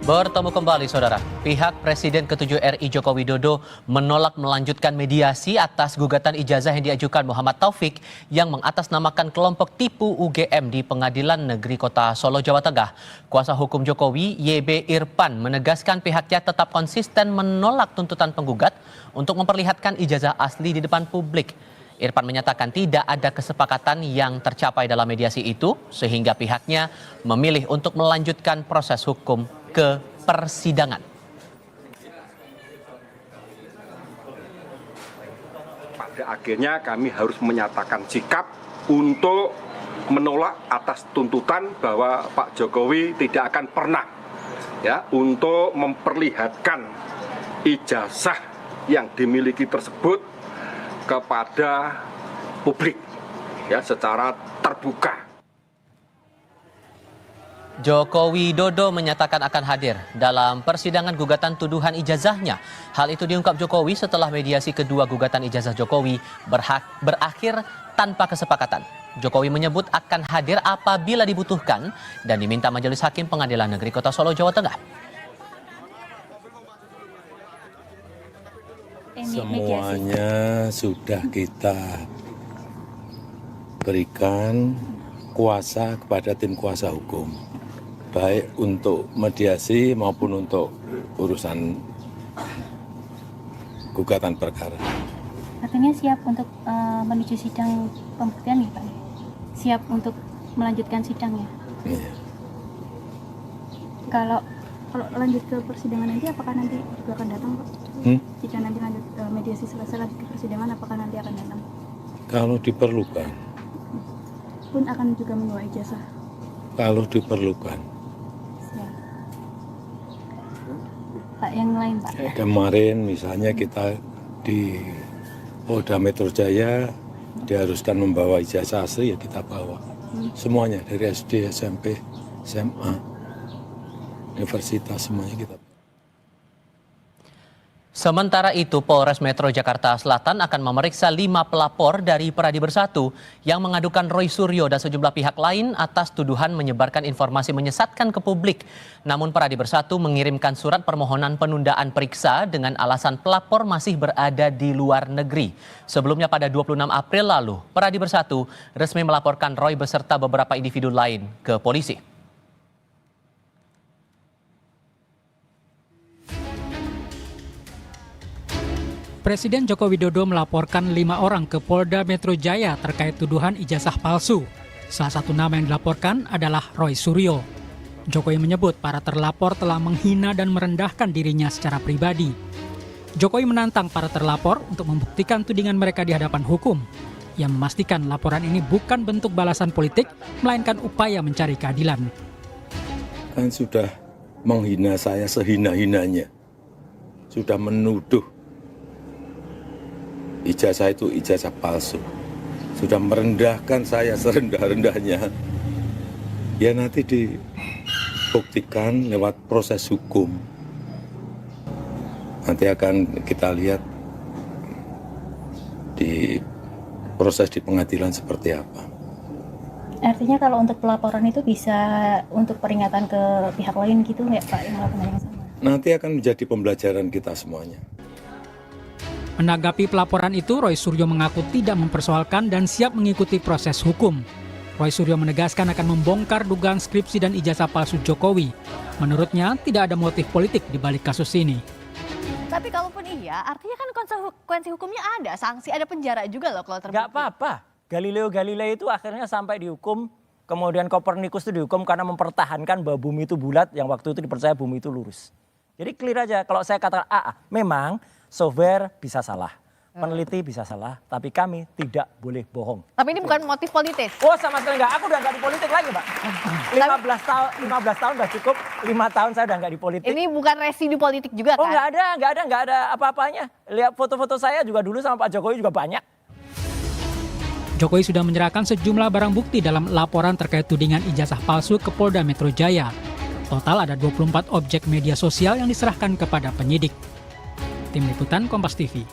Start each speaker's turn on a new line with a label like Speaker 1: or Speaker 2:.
Speaker 1: Bertemu kembali, Saudara. Pihak Presiden ke-7 RI Joko Widodo menolak melanjutkan mediasi atas gugatan ijazah yang diajukan Muhammad Taufik yang mengatasnamakan kelompok tipu UGM di Pengadilan Negeri Kota Solo, Jawa Tengah. Kuasa hukum Jokowi, YB Irfan, menegaskan pihaknya tetap konsisten menolak tuntutan penggugat untuk memperlihatkan ijazah asli di depan publik. Irfan menyatakan tidak ada kesepakatan yang tercapai dalam mediasi itu, sehingga pihaknya memilih untuk melanjutkan proses hukum ke persidangan.
Speaker 2: Pada akhirnya kami harus menyatakan sikap untuk menolak atas tuntutan bahwa Pak Jokowi tidak akan pernah untuk memperlihatkan ijazah yang dimiliki tersebut kepada publik secara terbuka.
Speaker 1: Joko Widodo menyatakan akan hadir dalam persidangan gugatan tuduhan ijazahnya. Hal itu diungkap Jokowi setelah mediasi kedua gugatan ijazah Jokowi berakhir tanpa kesepakatan. Jokowi menyebut akan hadir apabila dibutuhkan dan diminta Majelis Hakim Pengadilan Negeri Kota Solo, Jawa Tengah.
Speaker 3: Semuanya sudah kita berikan kuasa kepada tim kuasa hukum, baik untuk mediasi maupun untuk urusan gugatan perkara.
Speaker 4: Artinya siap untuk menuju sidang pembuktian ya Pak? Siap untuk melanjutkan sidang ya?
Speaker 3: Iya.
Speaker 4: Kalau lanjut ke persidangan nanti, apakah nanti juga akan datang Pak? Jika nanti lanjut mediasi selesai lanjut ke persidangan, apakah nanti akan datang?
Speaker 3: Kalau diperlukan.
Speaker 4: Pun akan juga membawa ijazah?
Speaker 3: Kalau diperlukan.
Speaker 4: Siap. Pak, yang lain Pak?
Speaker 3: Kemarin misalnya kita di Polda Metro Jaya diharuskan membawa ijazah asli, ya kita bawa. Semuanya dari SD, SMP, SMA, universitas, semuanya kita bawa.
Speaker 1: Sementara itu, Polres Metro Jakarta Selatan akan memeriksa 5 pelapor dari Peradi Bersatu yang mengadukan Roy Suryo dan sejumlah pihak lain atas tuduhan menyebarkan informasi menyesatkan ke publik. Namun Peradi Bersatu mengirimkan surat permohonan penundaan periksa dengan alasan pelapor masih berada di luar negeri. Sebelumnya pada 26 April lalu, Peradi Bersatu resmi melaporkan Roy beserta beberapa individu lain ke polisi.
Speaker 5: Presiden Joko Widodo melaporkan 5 orang ke Polda Metro Jaya terkait tuduhan ijazah palsu. Salah satu nama yang dilaporkan adalah Roy Suryo. Jokowi menyebut para terlapor telah menghina dan merendahkan dirinya secara pribadi. Jokowi menantang para terlapor untuk membuktikan tudingan mereka di hadapan hukum. Ia memastikan laporan ini bukan bentuk balasan politik, melainkan upaya mencari keadilan.
Speaker 3: Kan sudah menghina saya sehina-hinanya. Sudah menuduh ijazah itu ijazah palsu. Sudah merendahkan saya serendah-rendahnya. Ya nanti dibuktikan lewat proses hukum. Nanti akan kita lihat di proses di pengadilan seperti apa.
Speaker 4: Artinya kalau untuk pelaporan itu bisa untuk peringatan ke pihak lain gitu nggak Pak yang melakukan yang sama?
Speaker 3: Nanti akan menjadi pembelajaran kita semuanya.
Speaker 5: Menanggapi pelaporan itu, Roy Suryo mengaku tidak mempersoalkan dan siap mengikuti proses hukum. Roy Suryo menegaskan akan membongkar dugaan skripsi dan ijazah palsu Jokowi. Menurutnya, tidak ada motif politik di balik kasus ini.
Speaker 6: Tapi kalaupun iya, artinya kan konsekuensi hukumnya ada, sanksi, ada penjara juga loh kalau terbukti.
Speaker 7: Gak apa-apa. Galileo Galilei itu akhirnya sampai dihukum, kemudian Kopernikus itu dihukum karena mempertahankan bahwa bumi itu bulat, yang waktu itu dipercaya bumi itu lurus. Jadi clear aja, kalau saya katakan memang software bisa salah, peneliti bisa salah, tapi kami tidak boleh bohong.
Speaker 6: Tapi ini bukan motif politis?
Speaker 7: Oh sama sekali enggak, aku udah enggak di politik lagi Pak. 15 tahun udah cukup, 5 tahun saya udah enggak di politik.
Speaker 6: Ini bukan residu politik juga kan?
Speaker 7: Oh enggak ada apa-apanya. Lihat foto-foto saya juga dulu sama Pak Jokowi juga banyak.
Speaker 5: Jokowi sudah menyerahkan sejumlah barang bukti dalam laporan terkait tudingan ijazah palsu ke Polda Metro Jaya. Total ada 24 objek media sosial yang diserahkan kepada penyidik. Tim Liputan Kompas TV.